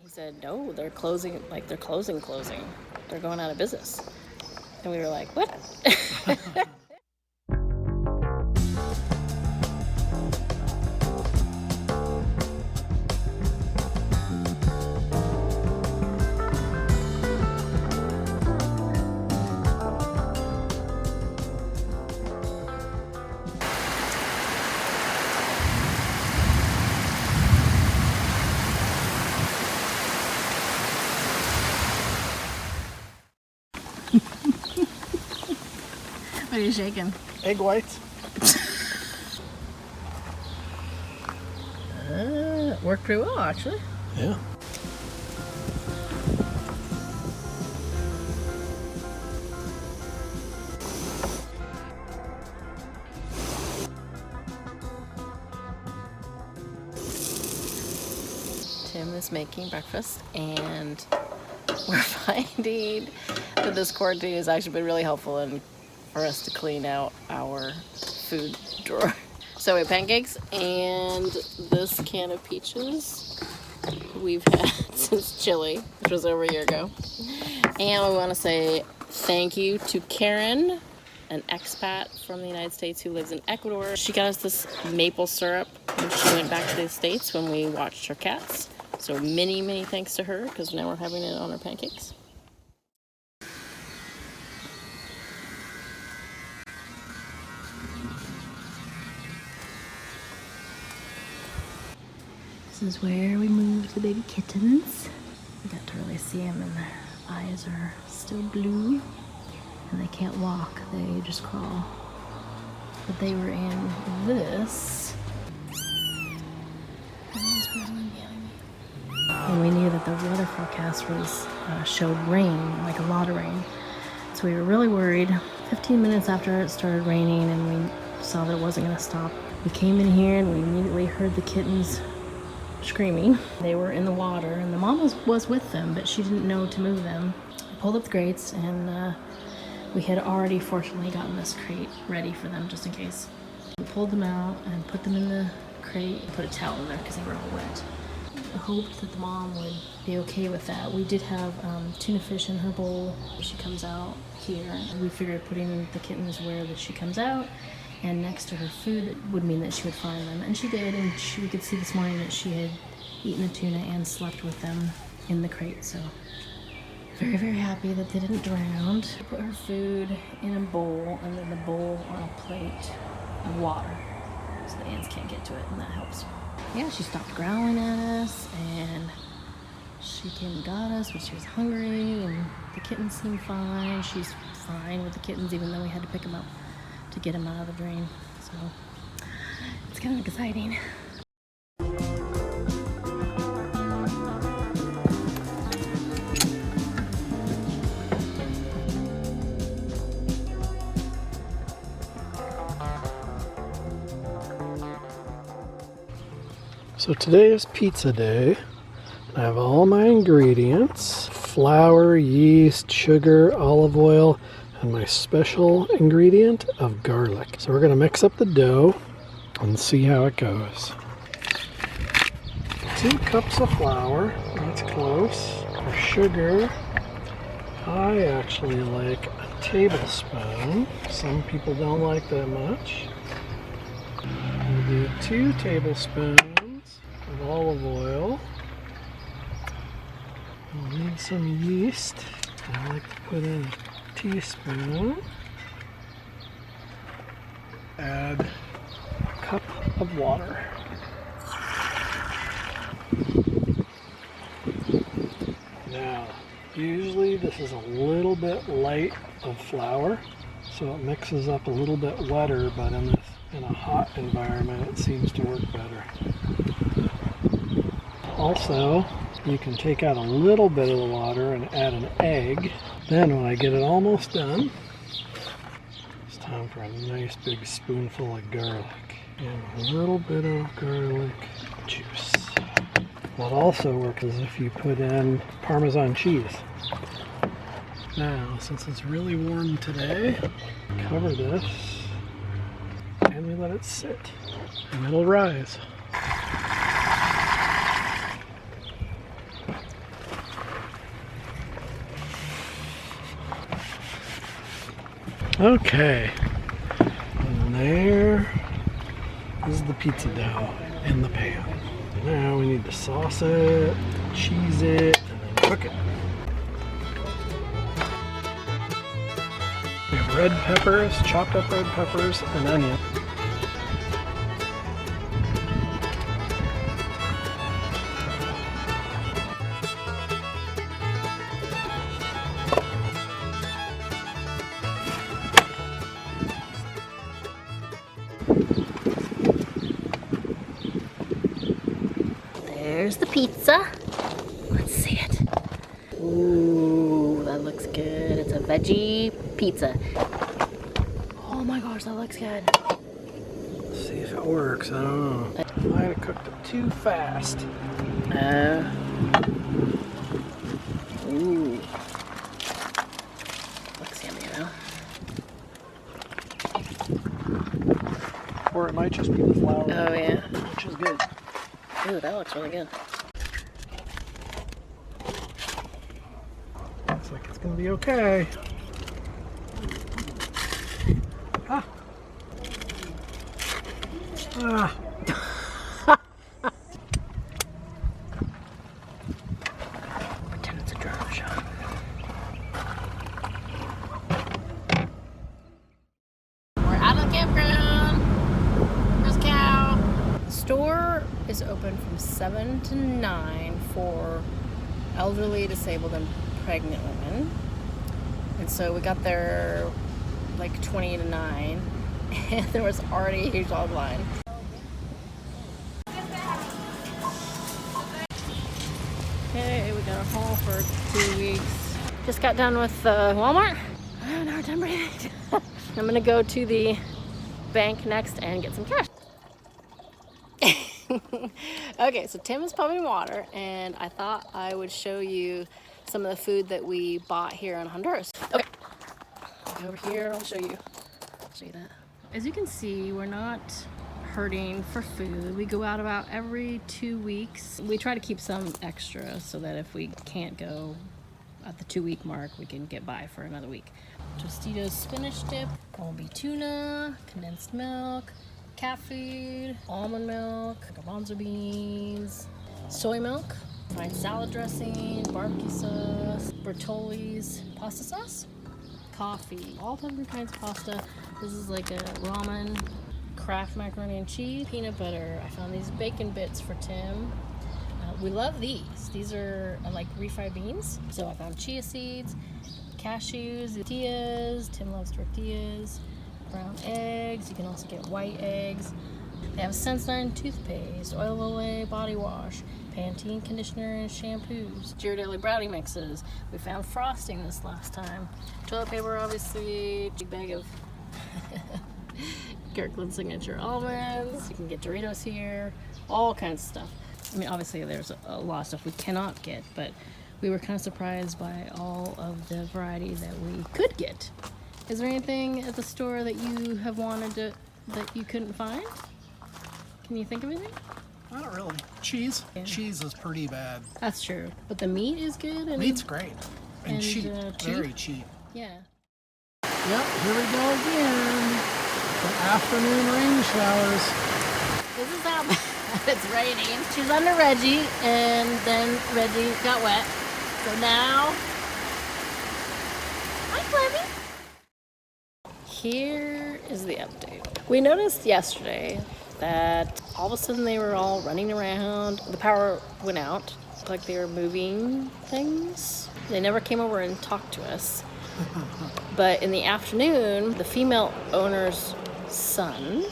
He said, no, they're closing, like they're closing. They're going out of business. And we were like, what? What are you shaking? Egg whites. Worked pretty well, actually. Yeah. Tim is making breakfast, and we're finding that this quarantine has actually been really helpful for us to clean out our food drawer. So we have pancakes and this can of peaches we've had since Chile, which was over a year ago. And we want to say thank you to Karen, an expat from the United States who lives in Ecuador. She got us this maple syrup when she went back to the States when we watched her cats. So many thanks to her, because now we're having it on our pancakes. This is where we moved the baby kittens. We got to really see them, and their eyes are still blue, and they can't walk, they just crawl. But they were in this. And we knew that the weather forecast showed rain, like a lot of rain. So we were really worried. 15 minutes after it started raining and we saw that it wasn't going to stop, we came in here and we immediately heard the kittens screaming. They were in the water, and the mom was with them, but she didn't know to move them. I pulled up the grates, and we had already fortunately gotten this crate ready for them just in case. We pulled them out and put them in the crate and put a towel in there because they were all wet. I hoped that the mom would be okay with that. We did have tuna fish in her bowl. She comes out here. We figured putting the kittens where she comes out and next to her food would mean that she would find them. And she did, and we could see this morning that she had eaten the tuna and slept with them in the crate. So very happy that they didn't drown. Put her food in a bowl, and then the bowl on a plate of water so the ants can't get to it, and that helps. Yeah, she stopped growling at us, and she came and got us when she was hungry, and the kittens seemed fine. She's fine with the kittens, even though we had to pick them up to get them out of the drain. So it's kind of exciting. So today is pizza day. I have all my ingredients: flour, yeast, sugar, olive oil, and my special ingredient of garlic. So we're going to mix up the dough and see how it goes. 2 cups of flour, that's close. For sugar, I actually like a tablespoon. Some people don't like that much. We'll do 2 tablespoons of olive oil. We'll need some yeast. I like to put in a teaspoon. Add a cup of water. Now, usually this is a little bit light of flour, so it mixes up a little bit wetter, but in a hot environment it seems to work better. Also, you can take out a little bit of the water and add an egg. Then when I get it almost done, it's time for a nice big spoonful of garlic and a little bit of garlic juice. What also works is if you put in Parmesan cheese. Now, since it's really warm today, cover this and we let it sit and it'll rise. Okay, and there is the pizza dough in the pan. Now we need to sauce it, cheese it, and then cook it. We have red peppers, chopped up red peppers, and onion. There's the pizza. Let's see it. Ooh, that looks good. It's a veggie pizza. Oh my gosh, that looks good. Let's see if it works. I don't know. I might have cooked it too fast. Ooh. Looks yummy, you know? Or it might just be the flour. Oh, yeah. Which is good. Ooh, that looks really good. Looks like it's gonna be okay. Ah. Ah. Pretend it's a drone shot. We're out of the campground. There's a cow. The store is open from 7 to 9 for elderly, disabled, and pregnant women. And so we got there like 20 to 9, and there was already a huge long line. Okay, we got a haul for 2 weeks. Just got done with Walmart. Oh, now I'm ready. I'm gonna go to the bank next and get some cash. Okay, so Tim is pumping water, and I thought I would show you some of the food that we bought here in Honduras. Okay, over here, I'll show you that. As you can see, we're not hurting for food. We go out about every 2 weeks. We try to keep some extra so that if we can't go at the 2-week mark, we can get by for another week. Tostitos spinach dip, Colby tuna, condensed milk, cat food, almond milk, garbanzo beans, soy milk, fine salad dressing, barbecue sauce, Bertolli's pasta sauce, coffee, all different kinds of pasta. This is like a ramen, Kraft macaroni and cheese, peanut butter. I found these bacon bits for Tim. We love these. These are like refried beans. So I found chia seeds, cashews, tortillas. Tim loves tortillas. Brown eggs. You can also get white eggs. They have Sensodyne toothpaste, Oil Olay body wash, Pantene conditioner and shampoos, Ghirardelli brownie mixes. We found frosting this last time. Toilet paper, obviously. Big bag of Kirkland signature almonds. You can get Doritos here. All kinds of stuff. I mean, obviously there's a lot of stuff we cannot get, but we were kind of surprised by all of the variety that we could get. Is there anything at the store that you have wanted to, that you couldn't find? Can you think of anything? Not really. Cheese? Yeah. Cheese is pretty bad. That's true. But the meat is good. And Meat's great. And cheap. cheap. Very cheap. Yeah. Yep, here we go again. The afternoon rain showers. This is how bad it's raining. She's under Reggie, and then Reggie got wet. So now, hi, Clevy. Here is the update. We noticed yesterday that all of a sudden they were all running around. The power went out, like they were moving things. They never came over and talked to us. But in the afternoon, the female owner's son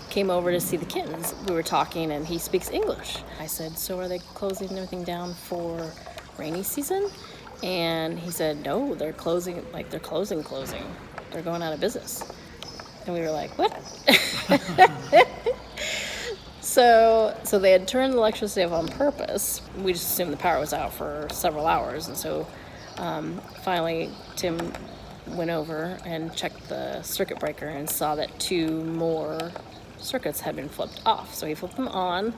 came over to see the kittens. We were talking and he speaks English. I said, so are they closing everything down for rainy season? And he said, no, they're closing. They're going out of business. And we were like, what? So they had turned the electricity off on purpose. We just assumed the power was out for several hours. And so finally Tim went over and checked the circuit breaker and saw that 2 more circuits had been flipped off. So he flipped them on.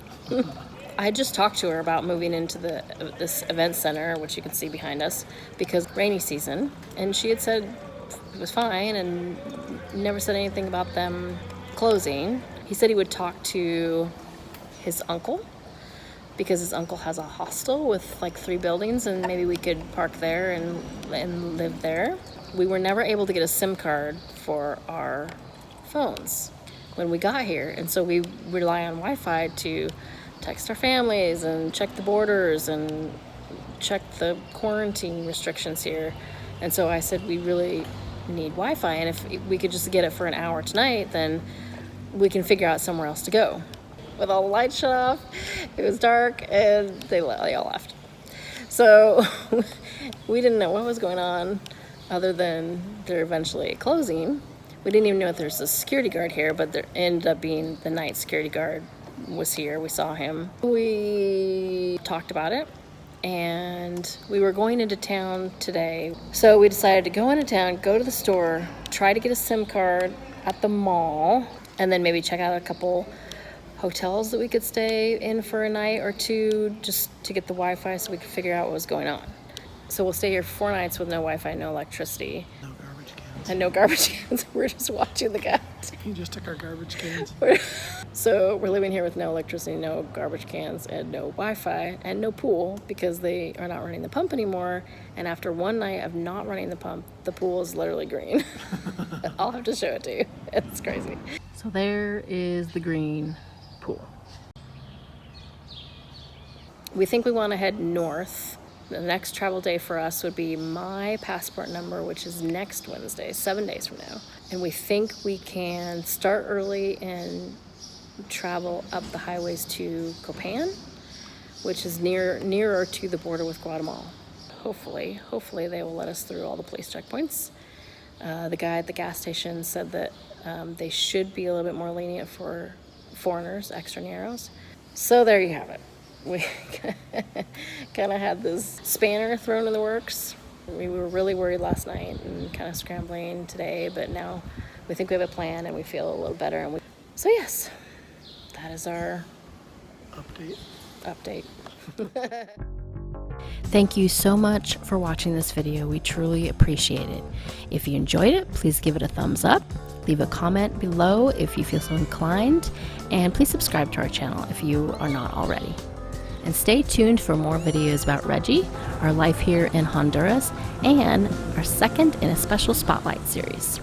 I had just talked to her about moving into this event center, which you can see behind us, because rainy season. And she had said it was fine and never said anything about them closing. He said he would talk to his uncle because his uncle has a hostel with like 3 buildings, and maybe we could park there and live there. We were never able to get a SIM card for our phones when we got here, and so we rely on Wi-Fi to text our families and check the borders and check the quarantine restrictions here. And so I said we really need Wi-Fi, and if we could just get it for an hour tonight, then we can figure out somewhere else to go. With all the lights shut off, it was dark, and they all left. So we didn't know what was going on other than they're eventually closing. We didn't even know if there's a security guard here, but there ended up being the night security guard was here. We saw him. We talked about it, and we were going into town today. So we decided to go into town, go to the store, try to get a SIM card at the mall, and then maybe check out a couple hotels that we could stay in for a night or 2 just to get the Wi-Fi so we could figure out what was going on. So we'll stay here 4 nights with no Wi-Fi, no electricity. No garbage cans. And no garbage cans. We're just watching the guys. He just took our garbage cans. So we're living here with no electricity, no garbage cans, and no Wi-Fi, and no pool because they are not running the pump anymore. And after 1 night of not running the pump, the pool is literally green. I'll have to show it to you. It's crazy. So there is the green pool. We think we want to head north. The next travel day for us would be my passport number, which is next Wednesday, 7 days from now. And we think we can start early and travel up the highways to Copan, which is nearer to the border with Guatemala. Hopefully they will let us through all the police checkpoints. The guy at the gas station said that they should be a little bit more lenient for foreigners, extranjeros. So there you have it. We kind of had this spanner thrown in the works. We were really worried last night and kind of scrambling today, but now we think we have a plan and we feel a little better. So yes, that is our update. Thank you so much for watching this video. We truly appreciate it. If you enjoyed it, please give it a thumbs up. Leave a comment below if you feel so inclined, and please subscribe to our channel if you are not already. And stay tuned for more videos about Reggie, our life here in Honduras, and our second in a special spotlight series.